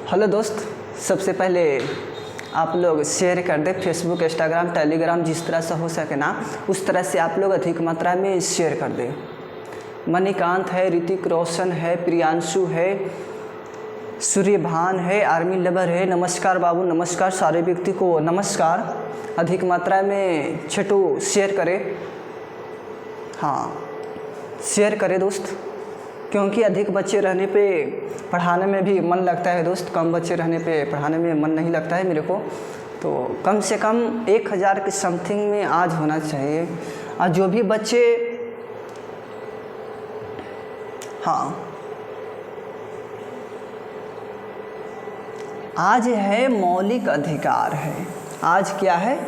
Hello दोस्त, सबसे पहले आप लोग शेयर कर दें फेसबुक, इंस्टाग्राम, टेलीग्राम, जिस तरह से हो सके ना उस तरह से आप लोग अधिक मात्रा में शेयर कर दें। मणिकांत है, ऋतिक रोशन है, प्रियांशु है, सूर्यभान है, आर्मी लवर है। नमस्कार बाबू, नमस्कार। सारे व्यक्ति को नमस्कार। अधिक मात्रा में छठू शेयर करें। हाँ, शेयर करें दोस्त, क्योंकि अधिक बच्चे रहने पे पढ़ाने में भी मन लगता है दोस्त। कम बच्चे रहने पे पढ़ाने में मन नहीं लगता है मेरे को। तो कम से कम 1000 के समथिंग में आज होना चाहिए। और जो भी बच्चे, हाँ, आज है मौलिक अधिकार है। आज क्या है?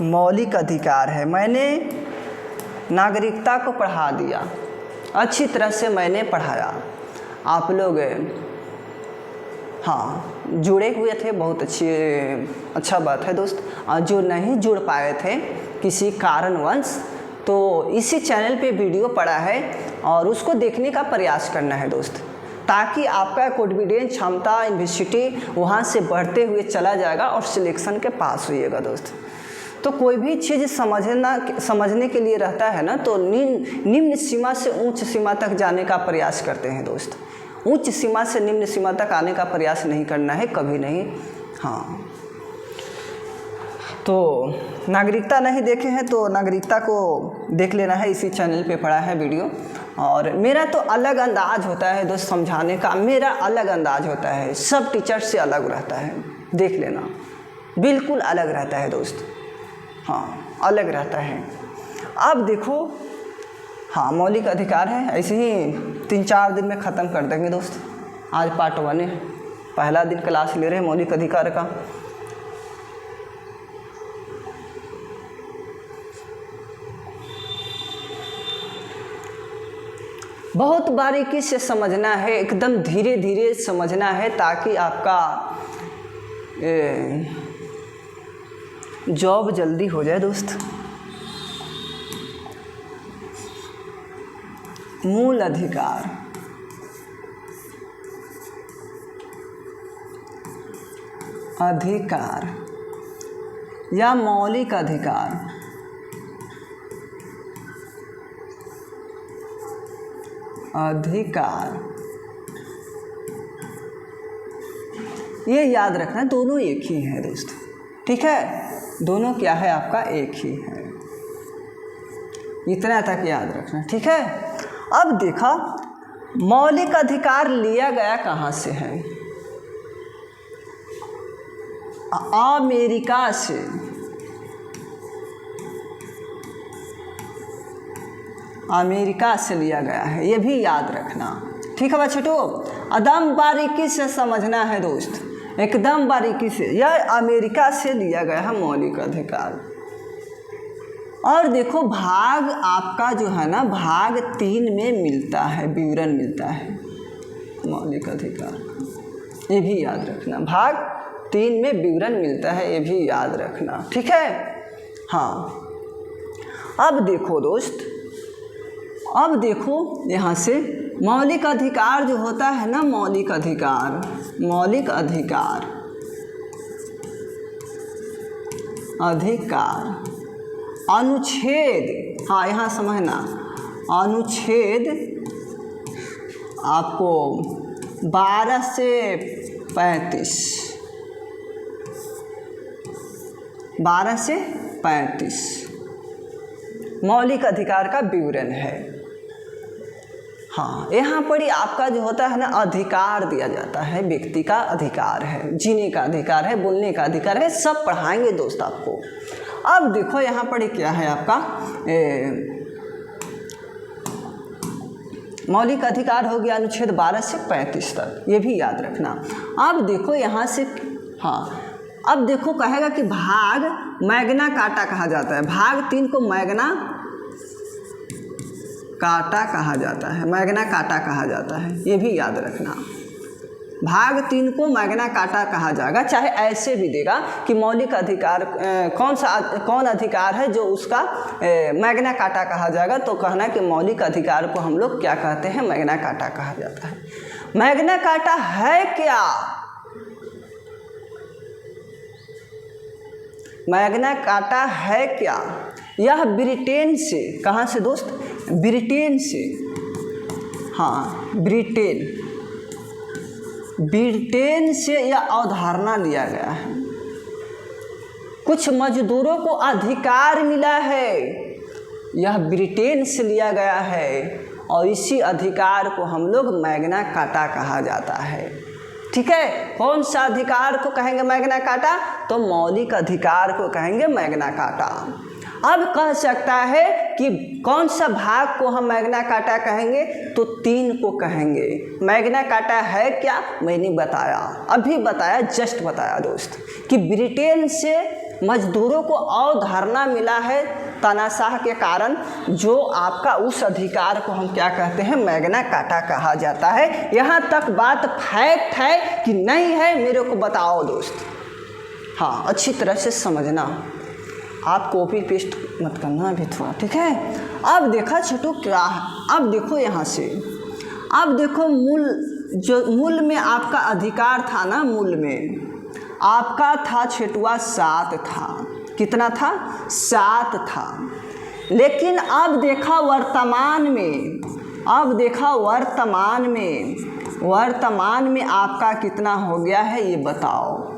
मौलिक अधिकार है। मैंने नागरिकता को पढ़ा दिया, अच्छी तरह से मैंने पढ़ाया। आप लोग हाँ जुड़े हुए थे, बहुत अच्छा बात है दोस्त। और जो नहीं जुड़ पाए थे किसी कारणवश, तो इसी चैनल पे वीडियो पड़ा है और उसको देखने का प्रयास करना है दोस्त, ताकि आपका कॉन्फिडेंस, क्षमता, यूनिवर्सिटी वहाँ से बढ़ते हुए चला जाएगा और सिलेक्शन के पास होइएगा दोस्त। तो कोई भी चीज़ समझने के लिए रहता है ना, तो निम्न सीमा से उच्च सीमा तक जाने का प्रयास करते हैं दोस्त। उच्च सीमा से निम्न सीमा तक आने का प्रयास नहीं करना है, कभी नहीं। हाँ, तो नागरिकता नहीं देखे हैं तो नागरिकता को देख लेना है, इसी चैनल पे पड़ा है वीडियो। और मेरा तो अलग अंदाज होता है दोस्त समझाने का, मेरा अलग अंदाज होता है, सब टीचर से अलग रहता है। देख लेना, बिल्कुल अलग रहता है दोस्त। हाँ, अलग रहता है। अब देखो, हाँ, मौलिक अधिकार है, ऐसे ही 3-4 दिन में ख़त्म कर देंगे दोस्त। आज पार्ट 1 है, पहला दिन क्लास ले रहे हैं मौलिक अधिकार का। बहुत बारीकी से समझना है, एकदम धीरे धीरे समझना है, ताकि आपका जॉब जल्दी हो जाए दोस्त। मूल अधिकार, अधिकार या मौलिक अधिकार, अधिकार, ये याद रखना, दोनों एक ही हैं दोस्त। ठीक है, दोनों क्या है आपका? एक ही है। इतना तक याद रखना, ठीक है। अब देखा, मौलिक अधिकार लिया गया कहाँ से है? अमेरिका से। अमेरिका से लिया गया है, ये भी याद रखना, ठीक है बच्चों। एकदम बारीकी से समझना है दोस्त, एकदम बारीकी से। यह अमेरिका से लिया गया है मौलिक अधिकार। और देखो, भाग आपका जो है ना, भाग 3 में मिलता है, विवरण मिलता है मौलिक अधिकार, ये भी याद रखना। भाग 3 में विवरण मिलता है, ये भी याद रखना, ठीक है। हाँ, अब देखो दोस्त, अब देखो यहाँ से मौलिक अधिकार जो होता है ना, मौलिक अधिकार, मौलिक अधिकार, अधिकार, अनुच्छेद, हाँ यहाँ समझना, अनुच्छेद आपको 12 से 35, 12 से 35 मौलिक अधिकार का विवरण है। हाँ, यहाँ पर ही आपका जो होता है ना, अधिकार दिया जाता है, व्यक्ति का अधिकार है, जीने का अधिकार है, बोलने का अधिकार है, सब पढ़ाएंगे दोस्त आपको। अब देखो यहाँ पर क्या है आपका, मौलिक अधिकार हो गया अनुच्छेद 12 से 35 तक, ये भी याद रखना। अब देखो यहाँ से, हाँ, अब देखो कहेगा कि भाग मैग्ना कार्टा कहा जाता है। भाग 3 को मैग्ना कार्टा कहा जाता है, मैग्ना कार्टा कहा जाता है, ये भी याद रखना। भाग 3 को मैग्ना कार्टा कहा जाएगा, चाहे ऐसे भी देगा कि मौलिक अधिकार कौन अधिकार है जो उसका मैग्ना कार्टा कहा जाएगा, तो कहना कि मौलिक अधिकार को हम लोग क्या कहते हैं? मैग्ना कार्टा कहा जाता है। मैग्ना कार्टा है क्या? मैग्ना कार्टा है क्या? यह ब्रिटेन से, कहाँ से दोस्त? ब्रिटेन से, हाँ ब्रिटेन से यह अवधारणा लिया गया है। कुछ मजदूरों को अधिकार मिला है, यह ब्रिटेन से लिया गया है और इसी अधिकार को हम लोग मैग्ना कार्टा कहा जाता है। ठीक है, कौन सा अधिकार को कहेंगे मैग्ना कार्टा? तो मौलिक अधिकार को कहेंगे मैग्ना कार्टा। अब कह सकता है कि कौन सा भाग को हम मैग्ना कार्टा कहेंगे? तो 3 को कहेंगे। मैग्ना कार्टा है क्या? मैंने बताया, अभी बताया, जस्ट बताया दोस्त, कि ब्रिटेन से मजदूरों को अवधारणा मिला है तानाशाह के कारण, जो आपका उस अधिकार को हम क्या कहते हैं? मैग्ना कार्टा कहा जाता है। यहाँ तक बात फैक्ट है कि नहीं है, मेरे को बताओ दोस्त। हाँ, अच्छी तरह से समझना, आप कॉपी पेस्ट मत करना अभी थोड़ा, ठीक है। अब देखा छोटू क्या है, अब देखो यहाँ से, अब देखो मूल में आपका अधिकार था ना, मूल में आपका था छेटुआ 7 था। कितना था? 7 था। लेकिन अब देखा वर्तमान में, अब देखा वर्तमान में आपका कितना हो गया है ये बताओ।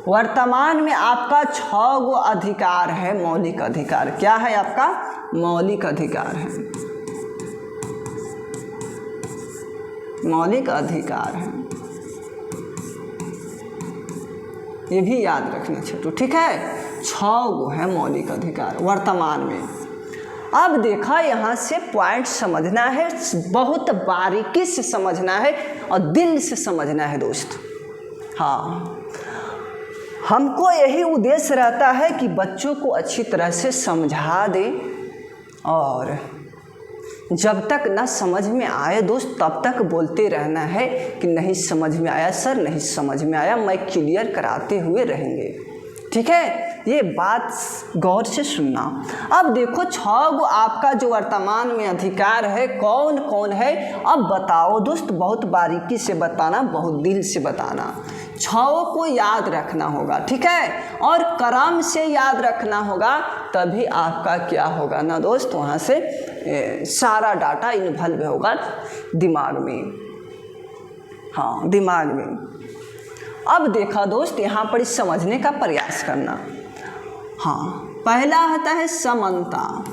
वर्तमान में आपका 6 गो अधिकार है, मौलिक अधिकार। क्या है आपका? मौलिक अधिकार है, मौलिक अधिकार है, ये भी याद रखना छोटू, ठीक है। 6 गो है मौलिक अधिकार वर्तमान में। अब देखा, यहाँ से पॉइंट समझना है, बहुत बारीकी से समझना है और दिल से समझना है दोस्त। हाँ, हमको यही उद्देश्य रहता है कि बच्चों को अच्छी तरह से समझा दें, और जब तक ना समझ में आए दोस्त तब तक बोलते रहना है कि नहीं समझ में आया सर, नहीं समझ में आया, मैं क्लियर कराते हुए रहेंगे, ठीक है। ये बात गौर से सुनना। अब देखो 6 गो आपका जो वर्तमान में अधिकार है कौन कौन है, अब बताओ दोस्त, बहुत बारीकी से बताना, बहुत दिल से बताना। 6 को याद रखना होगा, ठीक है, और क्रम से याद रखना होगा, तभी आपका क्या होगा ना दोस्त, वहाँ से सारा डाटा इन्वॉल्व होगा दिमाग में, हाँ दिमाग में। अब देखा दोस्त, यहाँ पर समझने का प्रयास करना। हाँ, पहला आता है समानता,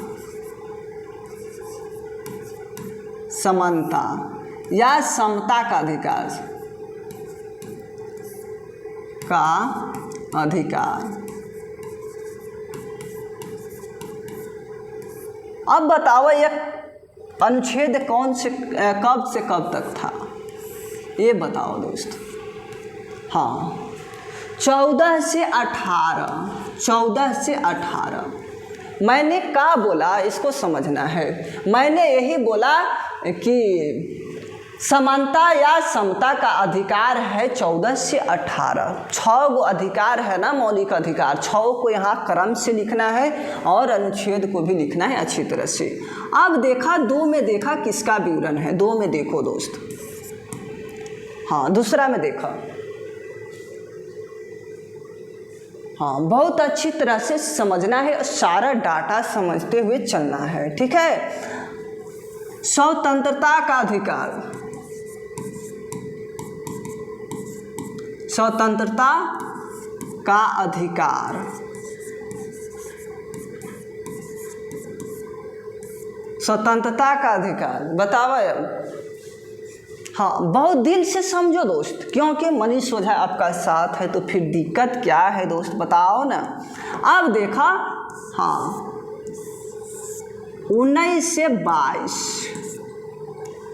समानता या समता का अधिकार, अब बताओ ये अनुच्छेद कौन से कब से कब तक था, ये बताओ दोस्त। हाँ, 14 से 18। मैंने क्या बोला इसको समझना है। मैंने यही बोला कि समानता या समता का अधिकार है 14 से 18। 6 गो अधिकार है ना मौलिक अधिकार, 6 को यहाँ क्रम से लिखना है और अनुच्छेद को भी लिखना है अच्छी तरह से। अब देखा 2 में देखा किसका विवरण है, 2 में देखो दोस्त। हाँ, दूसरा में देखा। हाँ, बहुत अच्छी तरह से समझना है और सारा डाटा समझते हुए चलना है, ठीक है। स्वतंत्रता का अधिकार, स्वतंत्रता का अधिकार, स्वतंत्रता का अधिकार बताओ। हाँ, बहुत दिल से समझो दोस्त, क्योंकि मनीष ओझा आपका साथ है, तो फिर दिक्कत क्या है दोस्त, बताओ ना। अब देखा, हाँ 19 से 22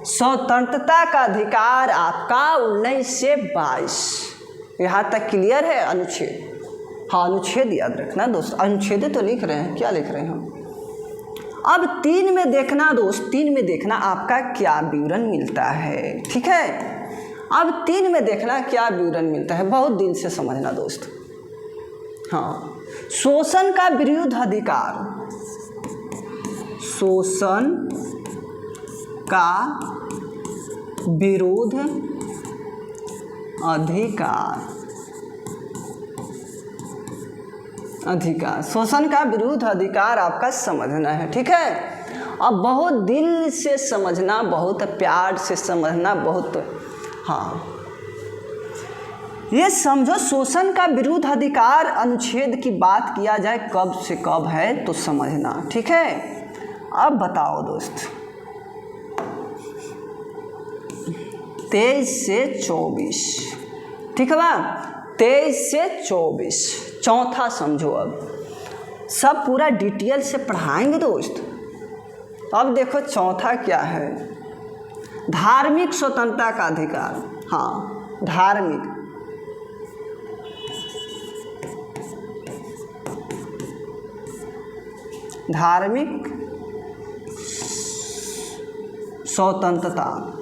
स्वतंत्रता का अधिकार आपका 19 से 22, यहाँ तक क्लियर है अनुच्छेद। हाँ, अनुच्छेद याद रखना दोस्त, अनुच्छेद तो लिख रहे हैं, क्या लिख रहे हैं हम। अब 3 में देखना दोस्त, 3 में देखना आपका क्या विवरण मिलता है, ठीक है। अब 3 में देखना क्या विवरण मिलता है, बहुत दिल से समझना दोस्त। हाँ, शोषण का विरुद्ध अधिकार, शोषण का विरोध अधिकार, अधिकार, शोषण का विरुद्ध अधिकार आपका समझना है। ठीक है, अब बहुत दिल से समझना, बहुत प्यार से समझना, बहुत हाँ, ये समझो शोषण का विरुद्ध अधिकार अनुच्छेद की बात किया जाए कब से कब है तो समझना। ठीक है, अब बताओ दोस्त 23 से 24, ठीक है बा, 23 से 24 चौथा समझो। अब सब पूरा डिटेल से पढ़ाएंगे दोस्त। अब देखो चौथा क्या है, धार्मिक स्वतंत्रता का अधिकार। हाँ, धार्मिक स्वतंत्रता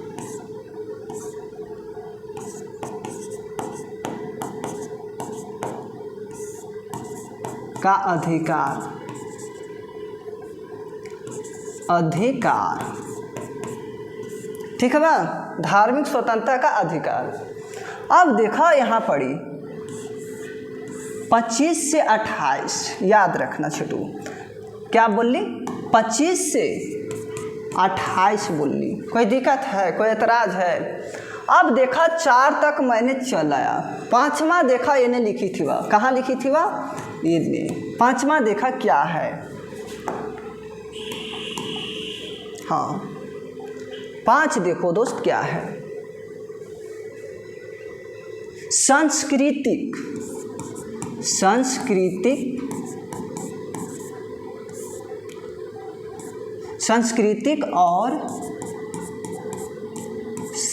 का अधिकार, ठीक है बा, धार्मिक स्वतंत्रता का अधिकार। अब देखो यहाँ पढ़ी 25 से 28, याद रखना छोटू, क्या बोली 25 से 28 बोली। कोई दिक्कत है, कोई एतराज़ है? अब देखा 4 तक मैंने चलाया, 5वां देखा इन्हें लिखी थी वह, कहाँ लिखी थी वह, ये 5वां देखा क्या है। हाँ 5 देखो दोस्त क्या है, सांस्कृतिक और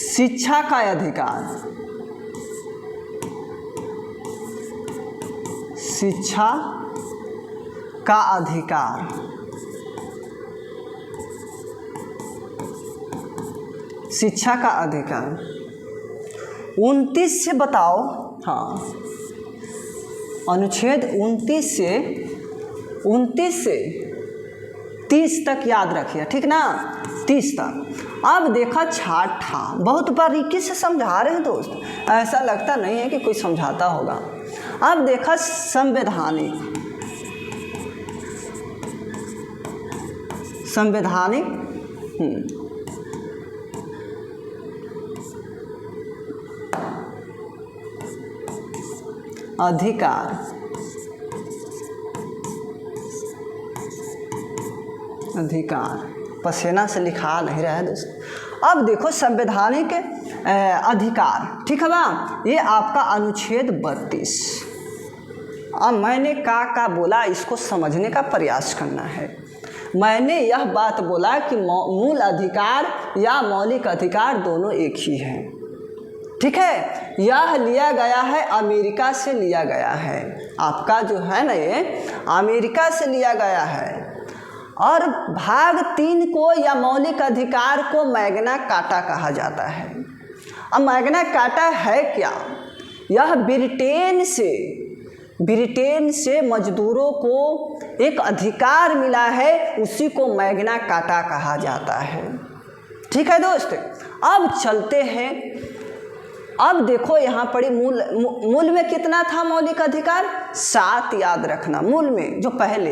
शिक्षा का अधिकार, शिक्षा का अधिकार, शिक्षा का अधिकार 29 से बताओ। हाँ, अनुच्छेद 29 से 30 तक याद रखिए, ठीक ना, 30 तक। अब देखा छठा, बहुत बारीकी से समझा रहे हैं दोस्त, ऐसा लगता नहीं है कि कोई समझाता होगा। अब देखा संवैधानिक अधिकार, पसीना से लिखा नहीं रहा है दोस्त। अब देखो संवैधानिक अधिकार, ठीक है ना, ये आपका अनुच्छेद 32। अब मैंने का बोला, इसको समझने का प्रयास करना है। मैंने यह बात बोला कि मूल अधिकार या मौलिक अधिकार दोनों एक ही हैं, ठीक है। यह लिया गया है, अमेरिका से लिया गया है, आपका जो है ना ये अमेरिका से लिया गया है। और भाग 3 को या मौलिक अधिकार को मैग्ना कार्टा कहा जाता है। अब मैग्ना कार्टा है क्या? यह ब्रिटेन से मजदूरों को एक अधिकार मिला है, उसी को मैग्ना कार्टा कहा जाता है, ठीक है दोस्त। अब चलते हैं, अब देखो यहाँ पड़ी मूल में कितना था मौलिक अधिकार, 7 याद रखना, मूल में जो पहले।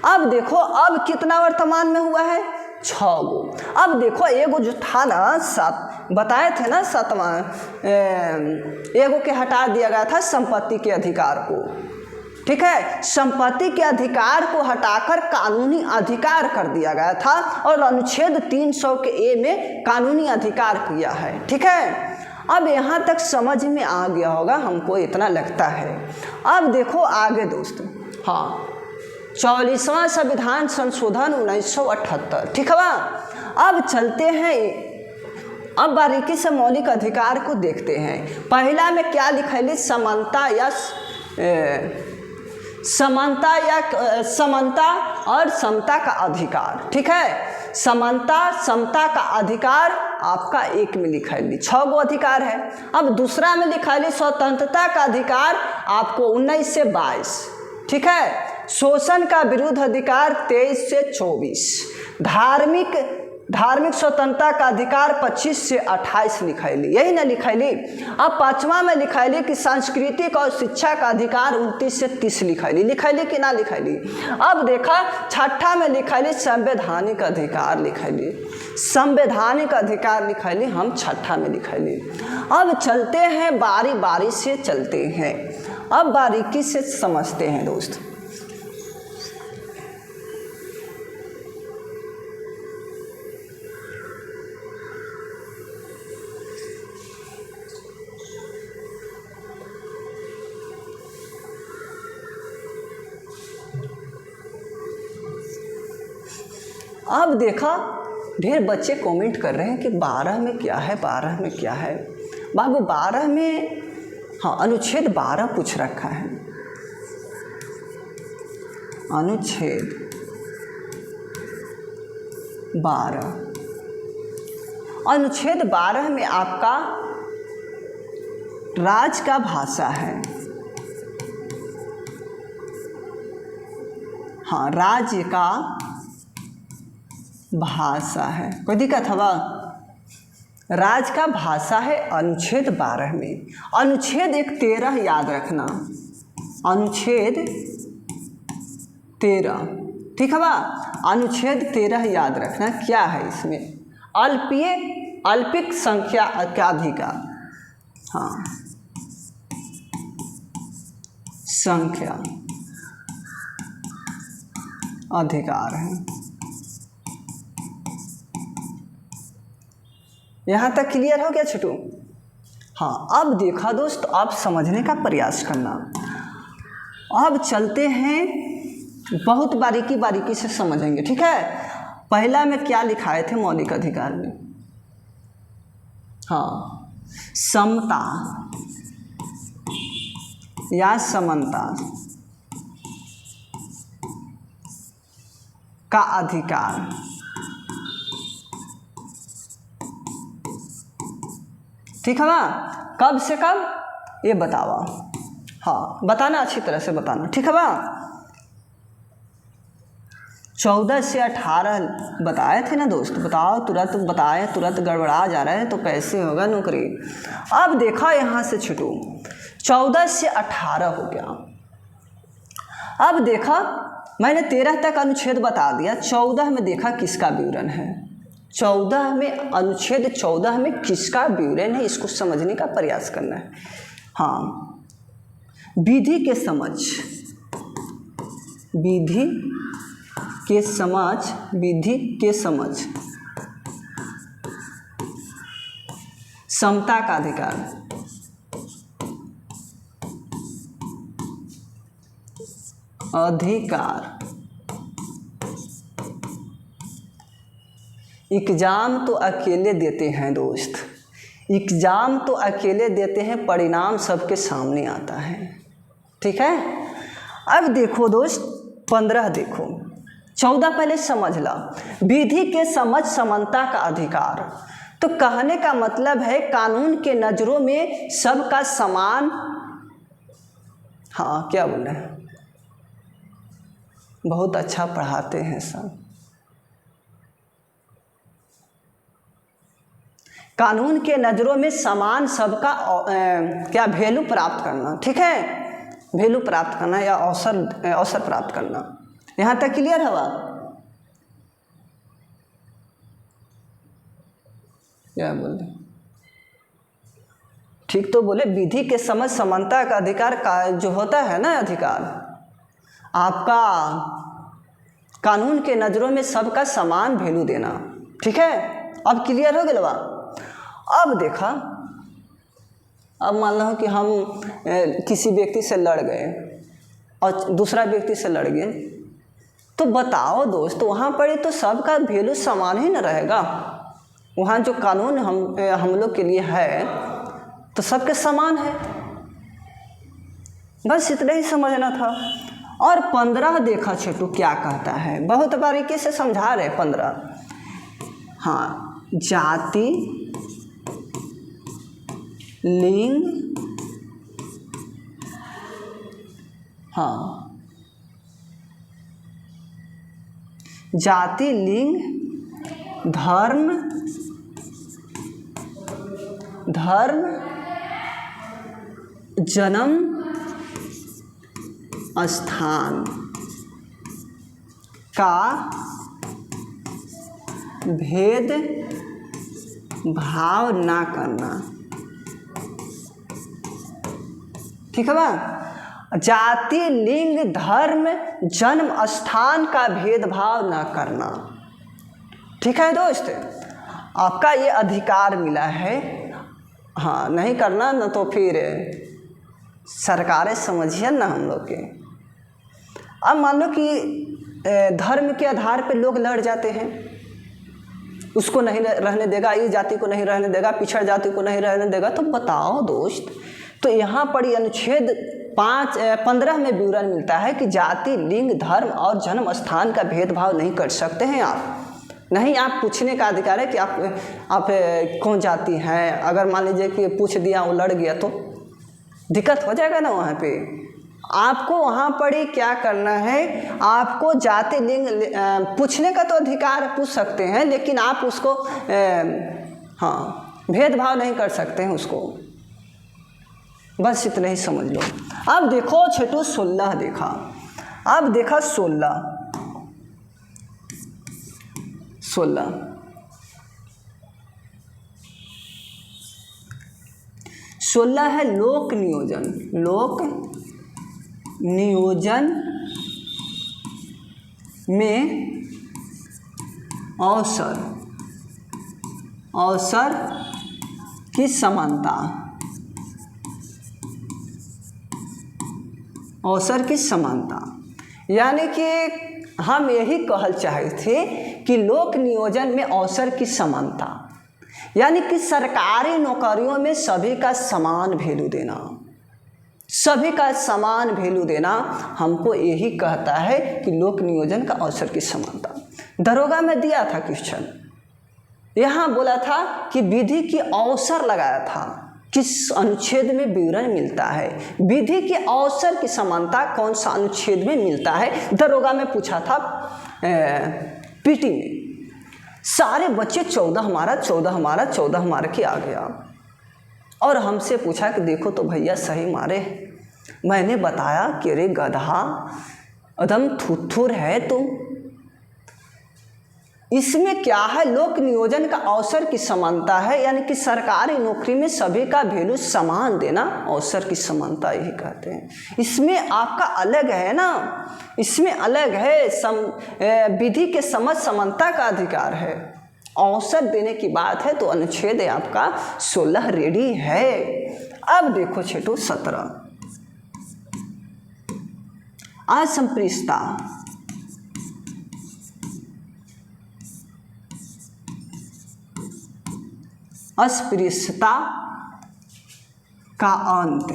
अब देखो अब कितना वर्तमान में हुआ है, 6 गो। अब देखो एगो जो था ना 7 बताए थे ना, 7वां एगो के हटा दिया गया था, संपत्ति के अधिकार को, ठीक है। संपत्ति के अधिकार को हटाकर कानूनी अधिकार कर दिया गया था, और अनुच्छेद 300 के ए में कानूनी अधिकार किया है, ठीक है। अब यहाँ तक समझ में आ गया होगा, हमको इतना लगता है। अब देखो आगे दोस्तों, हाँ 44वां संविधान संशोधन 1978, ठीक है बा। अब चलते हैं, अब बारीकी से मौलिक अधिकार को देखते हैं। पहला में क्या लिखा है, समानता और समता का अधिकार, ठीक है। समानता समता का अधिकार आपका 1 में लिखा है, 6 गो अधिकार है। अब दूसरा में लिखा है स्वतंत्रता का अधिकार, आपको 19 से 22, ठीक है। शोषण का विरुद्ध अधिकार 23 से 24। धार्मिक धार्मिक स्वतंत्रता का अधिकार 25 से 28 लिखैली, यही ना लिखैली। अब 5वां में लिखैली कि सांस्कृतिक और शिक्षा का अधिकार 29 से 30 लिखैली कि ना लिखैली। अब देखा 6ठा में लिखैली संवैधानिक अधिकार लिखैली, संवैधानिक अधिकार लिखैली, हम 6ठा में लिखैली। अब चलते हैं बारी बारी से चलते हैं, अब बारीकी से समझते हैं दोस्त। अब देखा ढेर बच्चे कमेंट कर रहे हैं कि 12 में क्या है, 12 में क्या है। बाबू 12 में, हाँ, अनुच्छेद 12 पूछ रखा है। अनुच्छेद 12, अनुच्छेद 12 में आपका राज्य का भाषा है। हाँ, राज्य का भाषा है, कोई दिक्कत हवा? राज्य का भाषा है अनुच्छेद 12 में। अनुच्छेद 13 याद रखना, अनुच्छेद 13, ठीक है बा? अनुच्छेद 13 याद रखना, क्या है इसमें? अल्पिक संख्या का अधिकार, हाँ, संख्या अधिकार है। यहाँ तक क्लियर हो गया छोटू? हाँ, अब देखा दोस्त, आप समझने का प्रयास करना। अब चलते हैं, बहुत बारीकी से समझेंगे, ठीक है? पहला में क्या लिखाए थे मौलिक अधिकार में? हाँ, समता या समानता का अधिकार, ठीक है ना? कब से कब ये बतावा, हाँ बताना, अच्छी तरह से बताना, ठीक है ना? 14 से 18 बताए थे ना दोस्त, बताओ, तुरंत बताए, तुरंत गड़बड़ा जा रहा है तो कैसे होगा नौकरी। अब देखा यहाँ से छुटू, 14 से 18 हो गया। अब देखा मैंने 13 तक अनुच्छेद बता दिया, 14 में देखा किसका विवरण है, 14 में, अनुच्छेद 14 में किसका विवरण है, इसको समझने का प्रयास करना है। हाँ, विधि के समझ, विधि के समझ, विधि के समझ, समता का अधिकार, अधिकार। एग्जाम तो अकेले देते हैं दोस्त, एग्जाम तो अकेले देते हैं, परिणाम सबके सामने आता है, ठीक है? अब देखो दोस्त, 15 देखो, 14 पहले समझ ला, विधि के समझ समानता का अधिकार। तो कहने का मतलब है कानून के नज़रों में सबका समान, हाँ क्या बोल रहे हैं, बहुत अच्छा पढ़ाते हैं सब। कानून के नज़रों में समान सबका क्या वैल्यू प्राप्त करना, ठीक है? वैल्यू प्राप्त करना या अवसर प्राप्त करना। यहाँ तक क्लियर है बात? क्या बोले, ठीक तो बोले। विधि के समझ समानता का अधिकार का जो होता है ना अधिकार, आपका कानून के नज़रों में सबका समान वैल्यू देना, ठीक है? अब क्लियर हो गया बात? अब देखा, अब मान लो कि हम किसी व्यक्ति से लड़ गए और दूसरा व्यक्ति से लड़ गए, तो बताओ दोस्त, वहाँ पर तो सबका वैल्यू समान ही न रहेगा। वहाँ जो कानून हम लोग के लिए है तो सबके समान है, बस इतना ही समझना था। और 15 देखा छोटू क्या कहता है, बहुत बारीकी से समझा रहे 15। हाँ, जाति, लिंग, हाँ, जाति, लिंग धर्म जन्म स्थान का भेद भाव ना करना। ठीक है बा? जाति, लिंग, धर्म, जन्म स्थान का भेदभाव ना करना। ठीक है दोस्त, आपका ये अधिकार मिला है। हाँ, नहीं करना ना तो फिर सरकारें समझिए ना हम लोग के। अब मान लो कि धर्म के आधार पे लोग लड़ जाते हैं, उसको नहीं रहने देगा, इस जाति को नहीं रहने देगा, पिछड़ जाति को नहीं रहने देगा। तो बताओ दोस्त, तो यहाँ पर अनुच्छेद 15 में विवरण मिलता है कि जाति, लिंग, धर्म और जन्म स्थान का भेदभाव नहीं कर सकते हैं आप। नहीं, आप पूछने का अधिकार है कि आप कौन जाति हैं। अगर मान लीजिए कि पूछ दिया, वो लड़ गया तो दिक्कत हो जाएगा ना वहाँ पे। आपको वहाँ पर ही क्या करना है, आपको जाति, लिंग पूछने का तो अधिकार पूछ सकते हैं, लेकिन आप उसको हाँ भेदभाव नहीं कर सकते हैं उसको। बस इतना ही समझ लो। अब देखो छठो 16 देखा, अब देखा 16 है लोक नियोजन। लोक नियोजन में अवसर की समानता। अवसर की समानता यानी कि हम यही कहल चाहे थे कि लोक नियोजन में अवसर की समानता, यानी कि सरकारी नौकरियों में सभी का समान वैल्यू देना। सभी का समान वैल्यू देना हमको यही कहता है कि लोक नियोजन का अवसर की समानता। दरोगा में दिया था क्वेश्चन, यहाँ बोला था कि विधि की अवसर लगाया था, किस अनुच्छेद में विवरण मिलता है। विधि के अवसर की समानता कौन सा अनुच्छेद में मिलता है, दरोगा में पूछा था। पीटी में सारे बच्चे 14 हमारा 14 हमारा 14 मार के आ गया, और हमसे पूछा कि देखो तो भैया सही मारे। मैंने बताया कि अरे गधा, एकदम थुथुर है तुम। इसमें क्या है, लोक नियोजन का अवसर की समानता है, यानी कि सरकारी नौकरी में सभी का वैल्यू समान देना अवसर की समानता यही कहते हैं। इसमें आपका अलग है ना, इसमें अलग है, विधि के समझ समानता का अधिकार है, अवसर देने की बात है। तो अनुच्छेद आपका 16 रेडी है। अब देखो छठो 17 असंप्रेषणता। अस्पृश्यता का अंत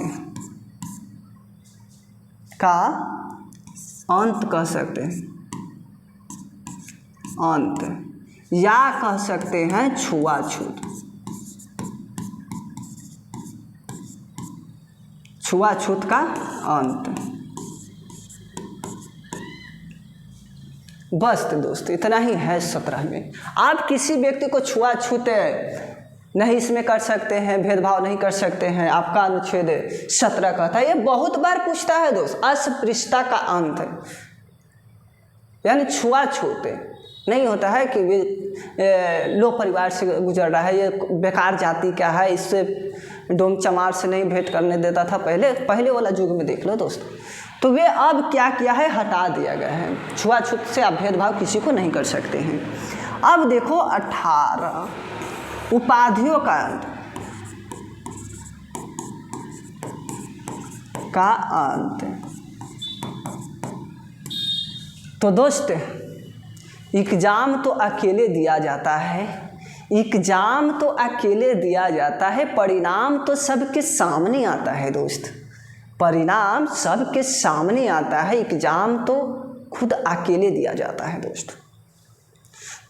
कह सकते हैं, अंत, या कह सकते हैं छुआछूत। छुआछूत का अंत। बस तो दोस्त इतना ही है 17 में। आप किसी व्यक्ति को छुआछूत नहीं इसमें कर सकते हैं, भेदभाव नहीं कर सकते हैं, आपका अनुच्छेद 17 कहता है। ये बहुत बार पूछता है दोस्त, अस्पृश्यता का अंत यानी छुआछूत नहीं होता है कि लो परिवार से गुजर रहा है, ये बेकार जाति क्या है, इससे डोम चमार से नहीं भेंट करने देता था पहले वाला युग में देख लो दोस्त। तो वे अब क्या किया है, हटा दिया गया है। छुआछूत से आप भेदभाव किसी को नहीं कर सकते हैं। अब देखो 18 उपाधियों का अंत। तो दोस्त एग्जाम तो अकेले दिया जाता है, एग्जाम तो अकेले दिया जाता है, परिणाम तो सबके सामने आता है दोस्त। परिणाम सबके सामने आता है, एग्जाम तो खुद अकेले दिया जाता है दोस्त।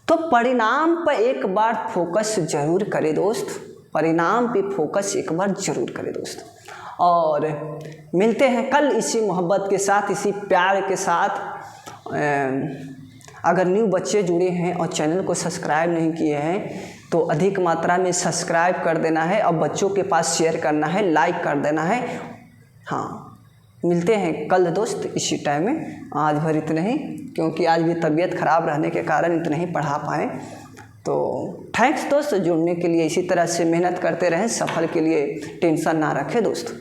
तो परिणाम पर एक बार फोकस जरूर करें दोस्त, परिणाम पे फोकस एक बार जरूर करें दोस्त। और मिलते हैं कल इसी मोहब्बत के साथ, इसी प्यार के साथ। अगर न्यू बच्चे जुड़े हैं और चैनल को सब्सक्राइब नहीं किए हैं तो अधिक मात्रा में सब्सक्राइब कर देना है और बच्चों के पास शेयर करना है, लाइक कर देना है। हाँ, मिलते हैं कल दोस्त इसी टाइम में। आज भर इतने ही, क्योंकि आज भी तबीयत ख़राब रहने के कारण इतने ही पढ़ा पाएँ। तो थैंक्स दोस्त जुड़ने के लिए। इसी तरह से मेहनत करते रहें, सफल के लिए टेंशन ना रखें दोस्त।